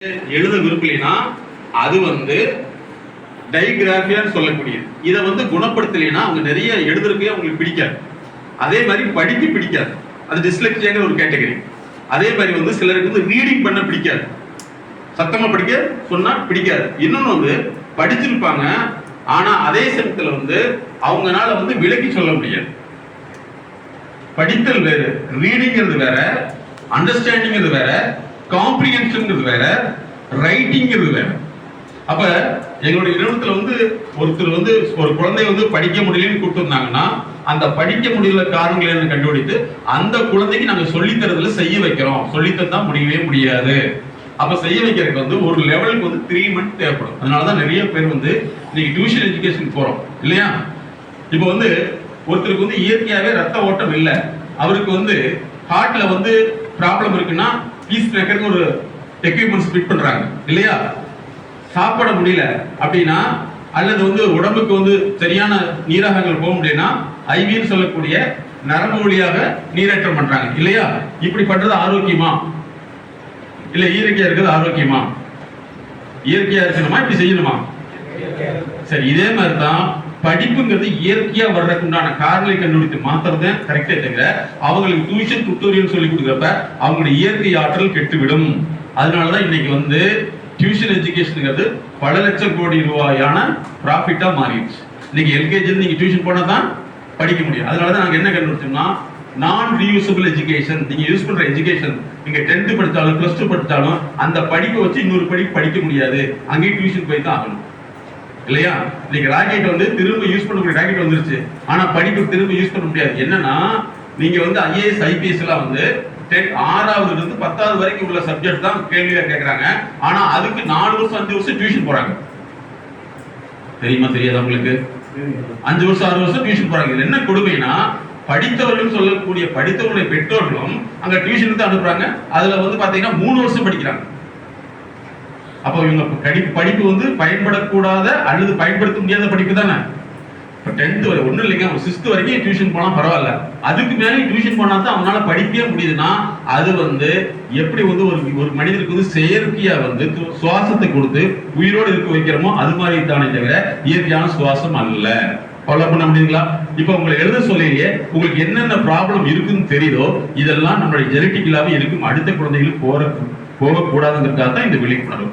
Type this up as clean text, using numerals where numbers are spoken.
எழுத விரும்பலைன்னா அது டைகிராஃபியான்னு சொல்லக்கூடியது. இதை குணப்படுத்தலைன்னா அவங்க நிறைய எழுதுறதுக்கே அவங்களுக்கு பிடிக்காது. அதே மாதிரி படிக்க பிடிக்காது, அது டிஸ்லெக்சியாங்கிற ஒரு கேட்டகரி. அதே மாதிரி சிலருக்கு ரீடிங் பண்ண பிடிக்காது, சத்தமா படிக்க சொன்னா பிடிக்காது. இன்னொன்னு படிச்சிருப்பாங்க, ஆனா அதே சமயத்துல அவங்கனால விளக்கி சொல்ல முடியாது. படித்தல் வேறு, ரீடிங்கிறது வேற, அண்டர்ஸ்டாண்டிங்கிறது வேற, காம்ப்ரிஹென்ஷன் வேற, ரைட்டிங் வேற. அப்ப எங்களுடைய நிறுவனத்துல ஒருத்தர் ஒரு குழந்தை படிக்க முடியலன்னு கூப்பிட்டு வந்தாங்கன்னா, அந்த படிக்க முடியல காரணங்கள் என்ன கண்டுபிடித்து அந்த குழந்தைக்கு நாங்க சொல்லித்தரதுல செய்ய வைக்கிறோம். சொல்லித்தரதா முடியவே முடியாது. அப்ப செய்ய வைக்கிறதுக்கு ஒரு லெவலுக்கு 3 மந்த் தேவைப்படும். அதனாலதான் நிறைய பேர் இன்னைக்கு டியூஷன் எஜுகேஷன் போறோம் இல்லையா. இப்ப ஒருத்தருக்கு இயற்கையாவே ரத்த ஓட்டம் இல்லை, அவருக்கு ஹார்ட்ல ப்ராப்ளம் இருக்குன்னா பீஸ் மேக்கருக்கு ஒரு எக்யூப்மெண்ட்ஸ் ஃபிட் பண்றாங்க இல்லையா. சாப்பிட முடியல அப்படின்னா, அல்லது உடம்புக்கு சரியான நீராகங்கள் போக முடியும்னா ஐவின்னு சொல்லக்கூடிய நரம்பு வழியாக நீரேற்றம் பண்றாங்க இல்லையா. இப்படி பண்றது ஆரோக்கியமா இல்ல இயற்கையா இருக்கிறது ஆரோக்கியமா? இயற்கையா இருக்கணுமா இப்படி செய்யணுமா? சரி, இதே மாதிரிதான் படிப்புங்கிறது இயற்கையா வர்றதுக்குண்டான காரணங்களை கண்டுபிடித்து மாத்துறது கரெக்டே தவிர அவங்களுக்கு டியூஷன் டுட்டோரியல் சொல்லி கொடுக்குறப்ப அவங்களுடைய இயற்கை ஆற்றல் கெட்டுவிடும். அதனாலதான் இன்னைக்கு டியூஷன் எஜுகேஷனுங்கிறது பல லட்சம் கோடி ரூபாயான ப்ராஃபிட்டா மாறிடுச்சு. இன்னைக்கு எல்கேஜி நீங்க டியூஷன் போனா தான் படிக்க முடியும். அதனாலதான் நாங்க என்ன கண்டுபிடிச்சோம்னா, நான் ரீயூசபிள் எஜுகேஷன். நீங்க யூஸ் பண்ற எஜுகேஷன், நீங்க 10th படிச்சாலும் +2 படிச்சாலும் அந்த படிப்பை வச்சு இன்னொரு படிக்க முடியாது, அங்கேயும் டியூஷன் போய் தான் ஆகணும் இல்லையா. இன்னைக்கு ராக்கெட் திரும்ப யூஸ் பண்ணக்கூடிய ராக்கெட் வந்துருச்சு, ஆனா படிப்பு திரும்ப யூஸ் பண்ண முடியாது. என்னன்னா நீங்க ஐஏஎஸ் ஐபிஎஸ் எல்லாம் 6வது இருந்து 10வது வரைக்கும் உள்ள சப்ஜெக்ட் தான் கேள்வியா கேட்கறாங்க. ஆனா அதுக்கு 4 வருஷம் 5 வருஷம் டியூஷன் போறாங்க. தெரியுமா தெரியாதா உங்களுக்கு? 5 வருஷம் 6 வருஷம் டியூஷன் போறாங்க. இதுல என்ன கொடுமைனா, படித்தவர்கள் சொல்லக்கூடிய படித்தவர்களுடைய பெற்றோர்களும் அங்க டியூஷனுக்கு தான் அனுப்புறாங்க. அதுல பாத்தீங்கன்னா 3 வருஷம் படிக்கிறாங்க. அப்ப இவங்க படிப்பு பயன்படக்கூடாத அல்லது பயன்படுத்த முடியாத படிப்பு தானே. 10th வரை ஒண்ணும் இல்லைங்க, ஒரு 6th வரைக்கும் டியூஷன் போனா பரவாயில்ல, அதுக்கு மேலே டியூஷன் போனா தான் அவனால படிக்கவே முடியுதுன்னா அது எப்படி ஒரு மனிதருக்கு செயற்கையா சுவாசத்தை கொடுத்து உயிரோடு இருக்க வைக்கிறோமோ அது மாதிரி தானே தவிர இயற்கையான சுவாசம் அல்ல. ஃபாலோ பண்ண முடியுங்களா? இப்ப உங்களை எழுத சொல்லியே உங்களுக்கு என்னென்ன ப்ராப்ளம் இருக்குன்னு தெரியுதோ இதெல்லாம் நம்மளுடைய ஜெனட்டிக்கலாவே இருக்கும். அடுத்த குழந்தைகளுக்கு போகக்கூடாதுங்கிறதுக்காக தான் இந்த விழிப்புணர்வு.